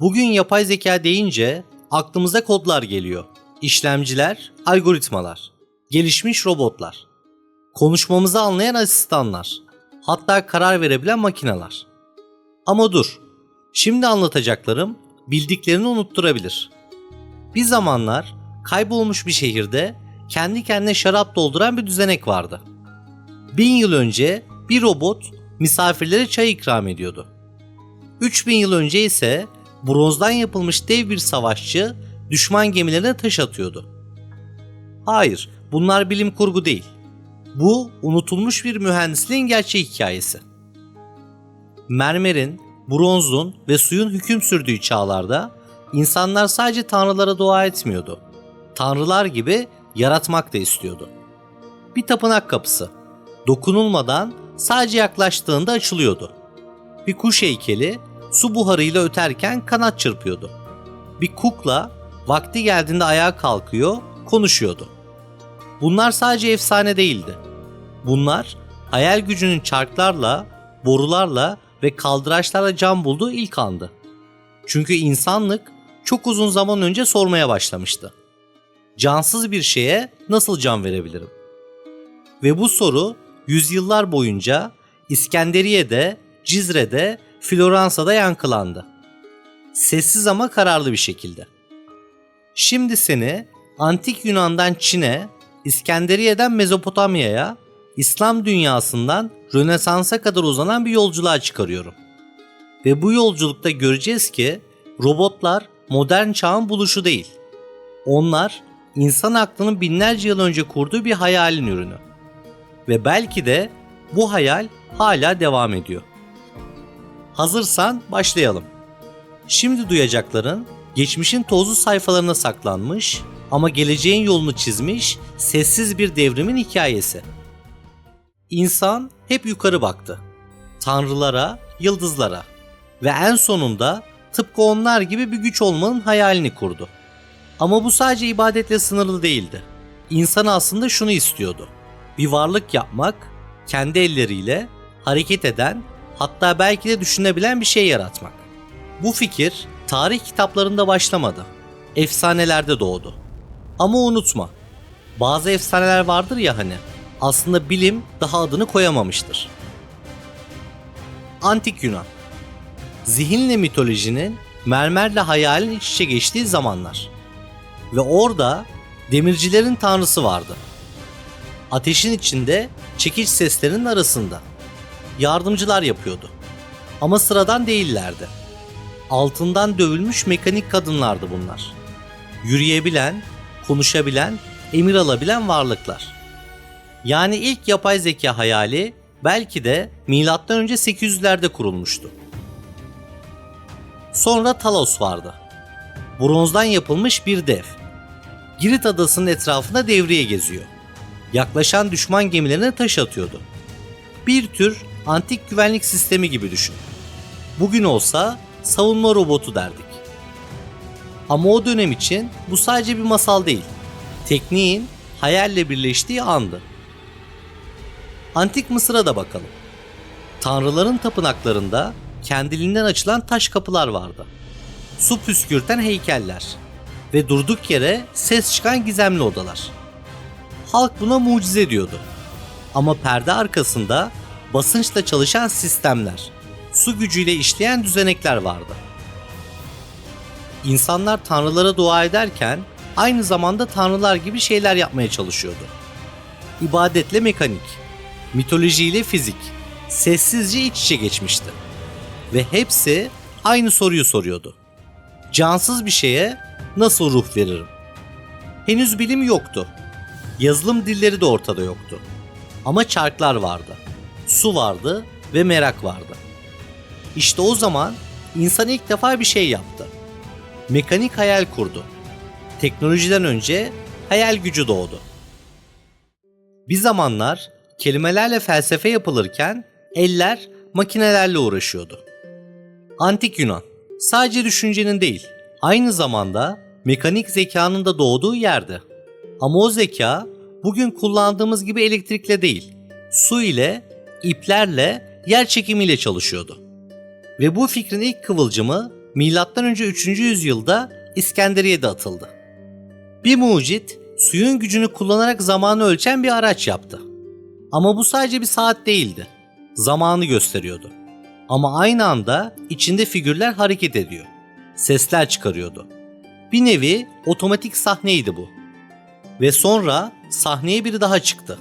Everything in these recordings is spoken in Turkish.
Bugün yapay zeka deyince aklımıza kodlar geliyor. İşlemciler, algoritmalar, gelişmiş robotlar, konuşmamızı anlayan asistanlar, hatta karar verebilen makineler. Ama dur, şimdi anlatacaklarım bildiklerini unutturabilir. Bir zamanlar kaybolmuş bir şehirde kendi kendine şarap dolduran bir düzenek vardı. 1000 yıl önce bir robot misafirlere çay ikram ediyordu. 3000 yıl önce ise bronzdan yapılmış dev bir savaşçı düşman gemilerine taş atıyordu. Hayır, bunlar bilim kurgu değil. Bu unutulmuş bir mühendisliğin gerçek hikayesi. Mermerin, bronzun ve suyun hüküm sürdüğü çağlarda insanlar sadece tanrılara dua etmiyordu. Tanrılar gibi yaratmak da istiyordu. Bir tapınak kapısı dokunulmadan sadece yaklaştığında açılıyordu. Bir kuş heykeli su buharıyla öterken kanat çırpıyordu. Bir kukla vakti geldiğinde ayağa kalkıyor, konuşuyordu. Bunlar sadece efsane değildi. Bunlar hayal gücünün çarklarla, borularla ve kaldıraçlarla can bulduğu ilk andı. Çünkü insanlık çok uzun zaman önce sormaya başlamıştı. Cansız bir şeye nasıl can verebilirim? Ve bu soru yüzyıllar boyunca İskenderiye'de, Cizre'de, Floransa'da yankılandı. Sessiz ama kararlı bir şekilde. Şimdi seni Antik Yunan'dan Çin'e, İskenderiye'den Mezopotamya'ya, İslam dünyasından Rönesans'a kadar uzanan bir yolculuğa çıkarıyorum. Ve bu yolculukta göreceğiz ki robotlar modern çağın buluşu değil. Onlar insan aklının binlerce yıl önce kurduğu bir hayalin ürünü. Ve belki de bu hayal hala devam ediyor. Hazırsan başlayalım. Şimdi duyacakların geçmişin tozlu sayfalarına saklanmış ama geleceğin yolunu çizmiş sessiz bir devrimin hikayesi. İnsan hep yukarı baktı. Tanrılara, yıldızlara ve en sonunda tıpkı onlar gibi bir güç olmanın hayalini kurdu. Ama bu sadece ibadetle sınırlı değildi. İnsan aslında şunu istiyordu. Bir varlık yapmak, kendi elleriyle hareket eden, hatta belki de düşünebilen bir şey yaratmak. Bu fikir tarih kitaplarında başlamadı. Efsanelerde doğdu. Ama unutma, bazı efsaneler vardır ya hani, aslında bilim daha adını koyamamıştır. Antik Yunan. Zihinle mitolojinin, mermerle hayalin iç içe geçtiği zamanlar. Ve orada demircilerin tanrısı vardı. Ateşin içinde çekiç seslerinin arasında. Yardımcılar yapıyordu. Ama sıradan değillerdi. Altından dövülmüş mekanik kadınlardı bunlar. Yürüyebilen, konuşabilen, emir alabilen varlıklar. Yani ilk yapay zeka hayali belki de M.Ö. 800'lerde kurulmuştu. Sonra Talos vardı. Bronzdan yapılmış bir dev. Girit adasının etrafında devriye geziyor. Yaklaşan düşman gemilerine taş atıyordu. Bir tür antik güvenlik sistemi gibi düşün. Bugün olsa savunma robotu derdik. Ama o dönem için bu sadece bir masal değil. Tekniğin hayalle birleştiği andı. Antik Mısır'a da bakalım. Tanrıların tapınaklarında kendiliğinden açılan taş kapılar vardı. Su püskürten heykeller ve durduk yere ses çıkan gizemli odalar. Halk buna mucize diyordu. Ama perde arkasında basınçla çalışan sistemler, su gücüyle işleyen düzenekler vardı. İnsanlar tanrılara dua ederken aynı zamanda tanrılar gibi şeyler yapmaya çalışıyordu. İbadetle mekanik, mitolojiyle fizik, sessizce iç içe geçmişti. Ve hepsi aynı soruyu soruyordu. Cansız bir şeye nasıl ruh veririm? Henüz bilim yoktu. Yazılım dilleri de ortada yoktu. Ama çarklar vardı, su vardı ve merak vardı. İşte o zaman insan ilk defa bir şey yaptı. Mekanik hayal kurdu. Teknolojiden önce hayal gücü doğdu. Bir zamanlar kelimelerle felsefe yapılırken eller makinelerle uğraşıyordu. Antik Yunan sadece düşüncenin değil, aynı zamanda mekanik zekanın da doğduğu yerdi. Ama o zeka bugün kullandığımız gibi elektrikle değil, su ile, iplerle, yer çekimiyle çalışıyordu. Ve bu fikrin ilk kıvılcımı M.Ö. 3. yüzyılda İskenderiye'de atıldı. Bir mucit suyun gücünü kullanarak zamanı ölçen bir araç yaptı. Ama bu sadece bir saat değildi. Zamanı gösteriyordu. Ama aynı anda içinde figürler hareket ediyor. Sesler çıkarıyordu. Bir nevi otomatik sahneydi bu. Ve sonra sahneye biri daha çıktı.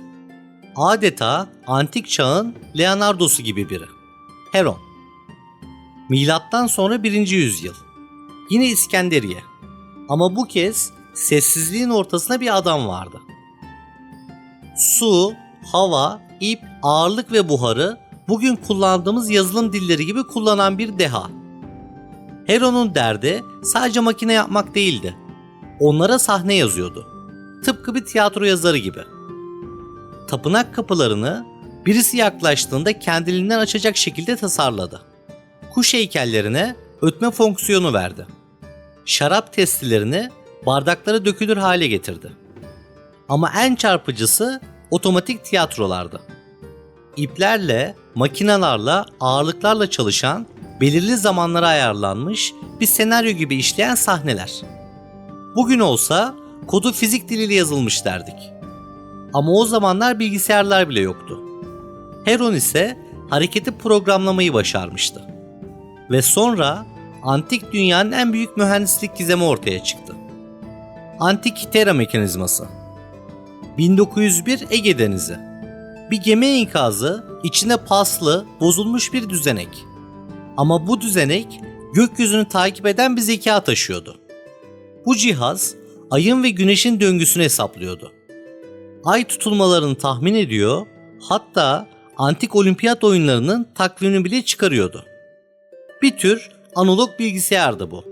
Adeta antik çağın Leonardo'su gibi biri. Heron. Milattan sonra 1. yüzyıl. Yine İskenderiye. Ama bu kez sessizliğin ortasında bir adam vardı. Su, hava, ip, ağırlık ve buharı bugün kullandığımız yazılım dilleri gibi kullanan bir deha. Heron'un derdi sadece makine yapmak değildi. Onlara sahne yazıyordu. Tıpkı bir tiyatro yazarı gibi. Tapınak kapılarını birisi yaklaştığında kendiliğinden açacak şekilde tasarladı. Kuş heykellerine ötme fonksiyonu verdi. Şarap testilerini bardaklara dökülür hale getirdi. Ama en çarpıcısı otomatik tiyatrolardı. İplerle, makinalarla, ağırlıklarla çalışan, belirli zamanlara ayarlanmış bir senaryo gibi işleyen sahneler. Bugün olsa kodu fizik diliyle yazılmış derdik. Ama o zamanlar bilgisayarlar bile yoktu. Heron ise hareketi programlamayı başarmıştı. Ve sonra antik dünyanın en büyük mühendislik gizemi ortaya çıktı. Antikythera mekanizması. 1901 Ege Denizi. Bir gemi enkazı, içinde paslı, bozulmuş bir düzenek. Ama bu düzenek gökyüzünü takip eden bir zeka taşıyordu. Bu cihaz ayın ve güneşin döngüsünü hesaplıyordu. Ay tutulmalarını tahmin ediyor, hatta antik olimpiyat oyunlarının takvimini bile çıkarıyordu. Bir tür analog bilgisayardı bu.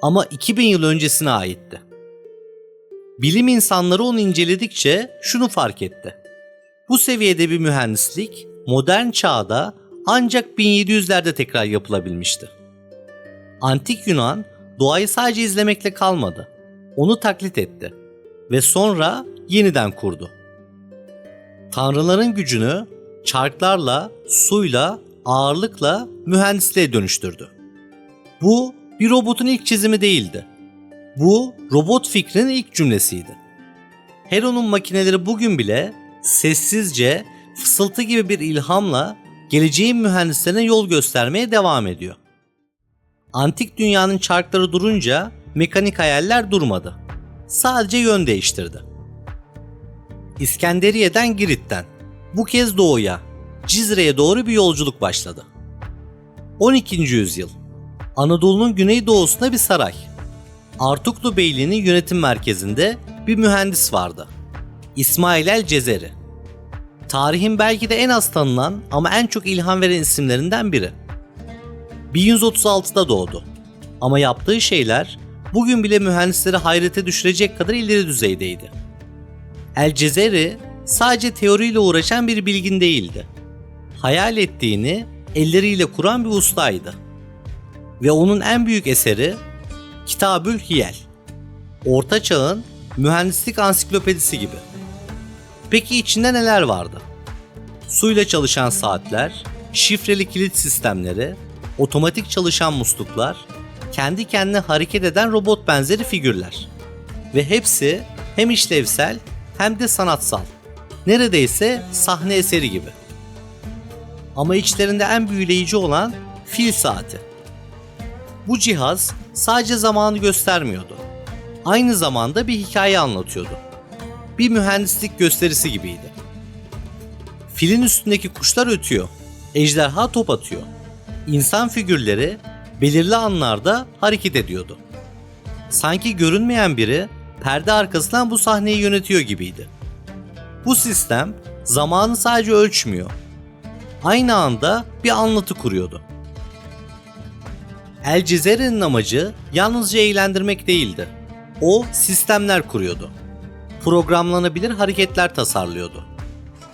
Ama 2000 yıl öncesine aitti. Bilim insanları onu inceledikçe şunu fark etti. Bu seviyede bir mühendislik modern çağda ancak 1700'lerde tekrar yapılabilmişti. Antik Yunan doğayı sadece izlemekle kalmadı. Onu taklit etti ve sonra yeniden kurdu. Tanrıların gücünü çarklarla, suyla, ağırlıkla mühendisliğe dönüştürdü. Bu bir robotun ilk çizimi değildi. Bu robot fikrinin ilk cümlesiydi. Heron'un makineleri bugün bile sessizce, fısıltı gibi bir ilhamla geleceğin mühendislerine yol göstermeye devam ediyor. Antik dünyanın çarkları durunca mekanik hayaller durmadı. Sadece yön değiştirdi. İskenderiye'den Girit'ten, bu kez doğuya, Cizre'ye doğru bir yolculuk başladı. 12. yüzyıl. Anadolu'nun güneydoğusunda bir saray. Artuklu Beyliği'nin yönetim merkezinde bir mühendis vardı. İsmail el Cezeri. Tarihin belki de en az tanınan ama en çok ilham veren isimlerinden biri. 1136'da doğdu. Ama yaptığı şeyler bugün bile mühendisleri hayrete düşürecek kadar ileri düzeydeydi. El Cezeri sadece teoriyle uğraşan bir bilgin değildi. Hayal ettiğini elleriyle kuran bir ustaydı. Ve onun en büyük eseri Kitabül Hiyel. Orta Çağ'ın mühendislik ansiklopedisi gibi. Peki içinde neler vardı? Suyla çalışan saatler, şifreli kilit sistemleri, otomatik çalışan musluklar, kendi kendine hareket eden robot benzeri figürler. Ve hepsi hem işlevsel hem de sanatsal. Neredeyse sahne eseri gibi. Ama içlerinde en büyüleyici olan fil saati. Bu cihaz sadece zamanı göstermiyordu. Aynı zamanda bir hikaye anlatıyordu. Bir mühendislik gösterisi gibiydi. Filin üstündeki kuşlar ötüyor, ejderha top atıyor. İnsan figürleri belirli anlarda hareket ediyordu. Sanki görünmeyen biri perde arkasından bu sahneyi yönetiyor gibiydi. Bu sistem zamanı sadece ölçmüyor. Aynı anda bir anlatı kuruyordu. El Cezeri'nin amacı yalnızca eğlendirmek değildi. O sistemler kuruyordu. Programlanabilir hareketler tasarlıyordu.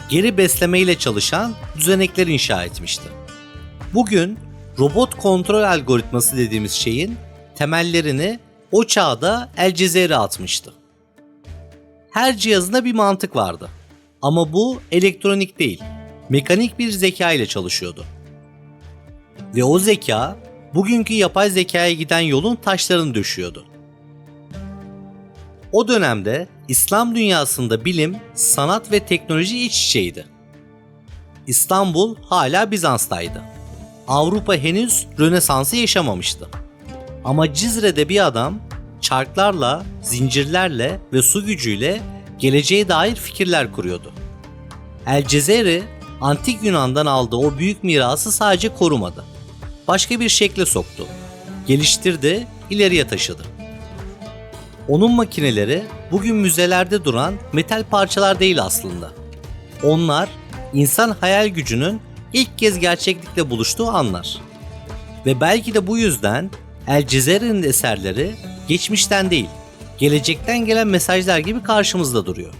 Geri beslemeyle çalışan düzenekler inşa etmişti. Bugün robot kontrol algoritması dediğimiz şeyin temellerini o çağda El Cezeri atmıştı. Her cihazında bir mantık vardı. Ama bu elektronik değil, mekanik bir zeka ile çalışıyordu. Ve o zeka bugünkü yapay zekaya giden yolun taşlarını döşüyordu. O dönemde İslam dünyasında bilim, sanat ve teknoloji iç içeydi. İstanbul hala Bizans'taydı. Avrupa henüz Rönesans'ı yaşamamıştı. Ama Cizre'de bir adam çarklarla, zincirlerle ve su gücüyle geleceğe dair fikirler kuruyordu. El Cezeri, Antik Yunan'dan aldığı o büyük mirası sadece korumadı. Başka bir şekle soktu. Geliştirdi, ileriye taşıdı. Onun makineleri bugün müzelerde duran metal parçalar değil aslında. Onlar, insan hayal gücünün ilk kez gerçeklikle buluştuğu anlar. Ve belki de bu yüzden El Cezeri'nin eserleri geçmişten değil, gelecekten gelen mesajlar gibi karşımızda duruyor.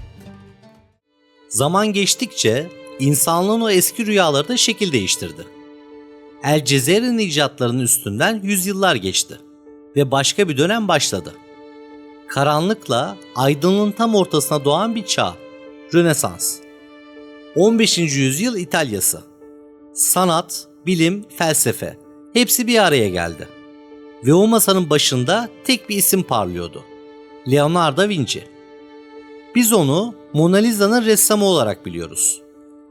Zaman geçtikçe insanlığın o eski rüyaları da şekil değiştirdi. El Cezeri'nin icatlarının üstünden yüzyıllar geçti ve başka bir dönem başladı. Karanlıkla aydınlığın tam ortasına doğan bir çağ, Rönesans. 15. yüzyıl İtalyası. Sanat, bilim, felsefe hepsi bir araya geldi. Ve o masanın başında tek bir isim parlıyordu. Leonardo da Vinci. Biz onu Mona Lisa'nın ressamı olarak biliyoruz.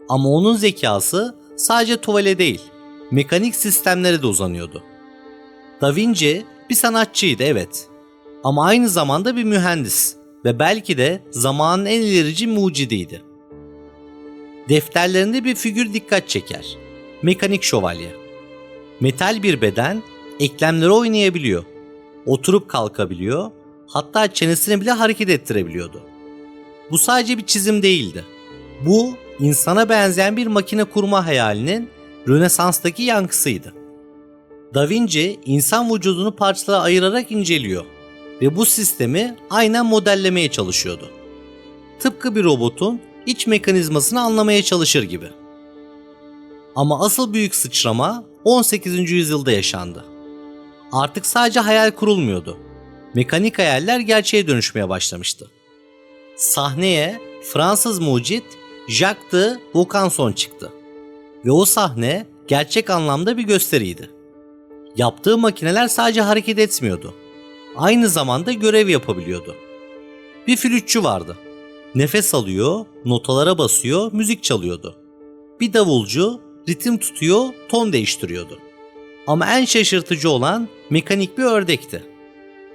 Ama onun zekası sadece tuvale değil, mekanik sistemlere de uzanıyordu. Da Vinci bir sanatçıydı, evet. Ama aynı zamanda bir mühendis ve belki de zamanın en ilerici mucidiydi. Defterlerinde bir figür dikkat çeker. Mekanik şövalye. Metal bir beden, eklemleri oynayabiliyor. Oturup kalkabiliyor, hatta çenesini bile hareket ettirebiliyordu. Bu sadece bir çizim değildi. Bu, insana benzeyen bir makine kurma hayalinin Rönesans'taki yankısıydı. Da Vinci, insan vücudunu parçalara ayırarak inceliyor ve bu sistemi aynen modellemeye çalışıyordu. Tıpkı bir robotun iç mekanizmasını anlamaya çalışır gibi. Ama asıl büyük sıçrama 18. yüzyılda yaşandı. Artık sadece hayal kurulmuyordu. Mekanik hayaller gerçeğe dönüşmeye başlamıştı. Sahneye Fransız mucit Jacques de Vaucanson çıktı. Ve o sahne gerçek anlamda bir gösteriydi. Yaptığı makineler sadece hareket etmiyordu. Aynı zamanda görev yapabiliyordu. Bir flütçü vardı. Nefes alıyor, notalara basıyor, müzik çalıyordu. Bir davulcu ritim tutuyor, ton değiştiriyordu. Ama en şaşırtıcı olan mekanik bir ördekti.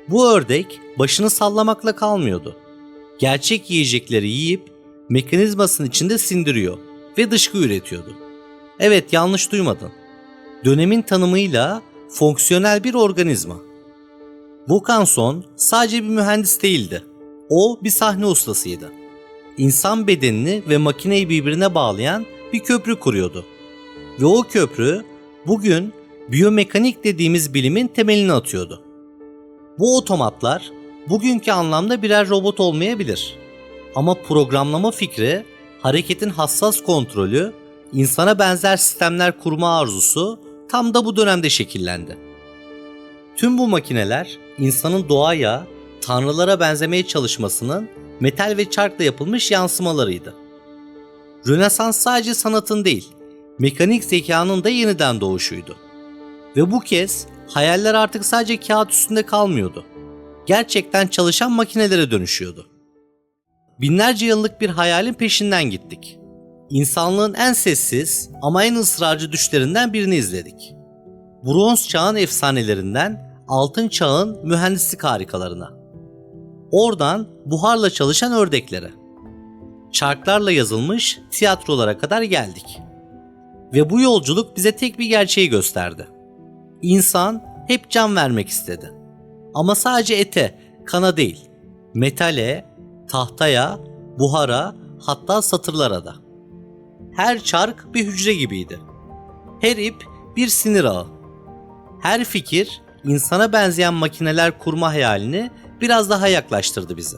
Bu ördek başını sallamakla kalmıyordu. Gerçek yiyecekleri yiyip mekanizmasının içinde sindiriyor ve dışkı üretiyordu. Evet, yanlış duymadın. Dönemin tanımıyla fonksiyonel bir organizma. Vaucanson sadece bir mühendis değildi. O bir sahne ustasıydı. İnsan bedenini ve makineyi birbirine bağlayan bir köprü kuruyordu. Ve o köprü bugün biyomekanik dediğimiz bilimin temelini atıyordu. Bu otomatlar bugünkü anlamda birer robot olmayabilir. Ama programlama fikri, hareketin hassas kontrolü, insana benzer sistemler kurma arzusu tam da bu dönemde şekillendi. Tüm bu makineler insanın doğaya, tanrılara benzemeye çalışmasının metal ve çarkla yapılmış yansımalarıydı. Rönesans sadece sanatın değil, mekanik zekanın da yeniden doğuşuydu. Ve bu kez hayaller artık sadece kağıt üstünde kalmıyordu. Gerçekten çalışan makinelere dönüşüyordu. Binlerce yıllık bir hayalin peşinden gittik. İnsanlığın en sessiz ama en ısrarcı düşlerinden birini izledik. Bronz çağın efsanelerinden altın çağın mühendislik harikalarına. Oradan buharla çalışan ördeklere, çarklarla yazılmış tiyatrolara kadar geldik. Ve bu yolculuk bize tek bir gerçeği gösterdi. İnsan hep can vermek istedi. Ama sadece ete, kana değil, metale, tahtaya, buhara, hatta satırlara da. Her çark bir hücre gibiydi. Her ip bir sinir ağı. Her fikir insana benzeyen makineler kurma hayalini biraz daha yaklaştırdı bizi.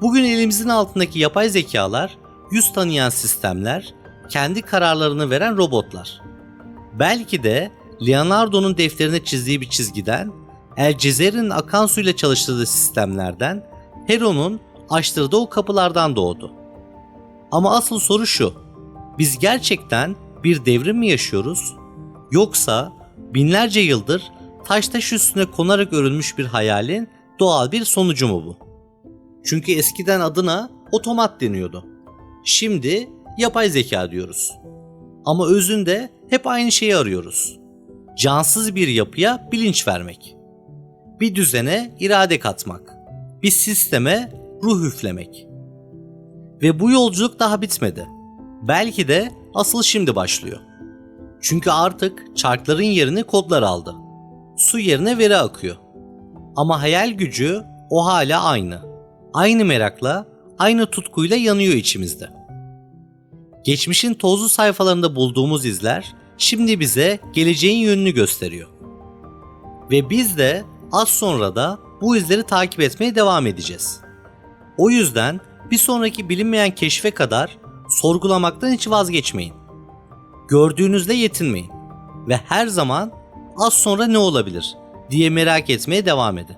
Bugün elimizin altındaki yapay zekalar, yüz tanıyan sistemler, kendi kararlarını veren robotlar. Belki de Leonardo'nun defterine çizdiği bir çizgiden, El Cezeri'nin akan suyla çalıştırdığı sistemlerden, Hero'nun açtırdığı o kapılardan doğdu. Ama asıl soru şu: biz gerçekten bir devrim mi yaşıyoruz? Yoksa Binlerce yıldır taş taş üstüne konarak örülmüş bir hayalin doğal bir sonucu mu bu? Çünkü eskiden adına otomat deniyordu. Şimdi yapay zeka diyoruz. Ama özünde hep aynı şeyi arıyoruz. Cansız bir yapıya bilinç vermek. Bir düzene irade katmak. Bir sisteme ruh üflemek. Ve bu yolculuk daha bitmedi. Belki de asıl şimdi başlıyor. Çünkü artık çarkların yerini kodlar aldı. Su yerine veri akıyor. Ama hayal gücü o hala aynı. Aynı merakla, aynı tutkuyla yanıyor içimizde. Geçmişin tozlu sayfalarında bulduğumuz izler şimdi bize geleceğin yönünü gösteriyor. Ve biz de az sonra da bu izleri takip etmeye devam edeceğiz. O yüzden bir sonraki bilinmeyen keşfe kadar sorgulamaktan hiç vazgeçmeyin. Gördüğünüzle yetinmeyin ve her zaman az sonra ne olabilir diye merak etmeye devam edin.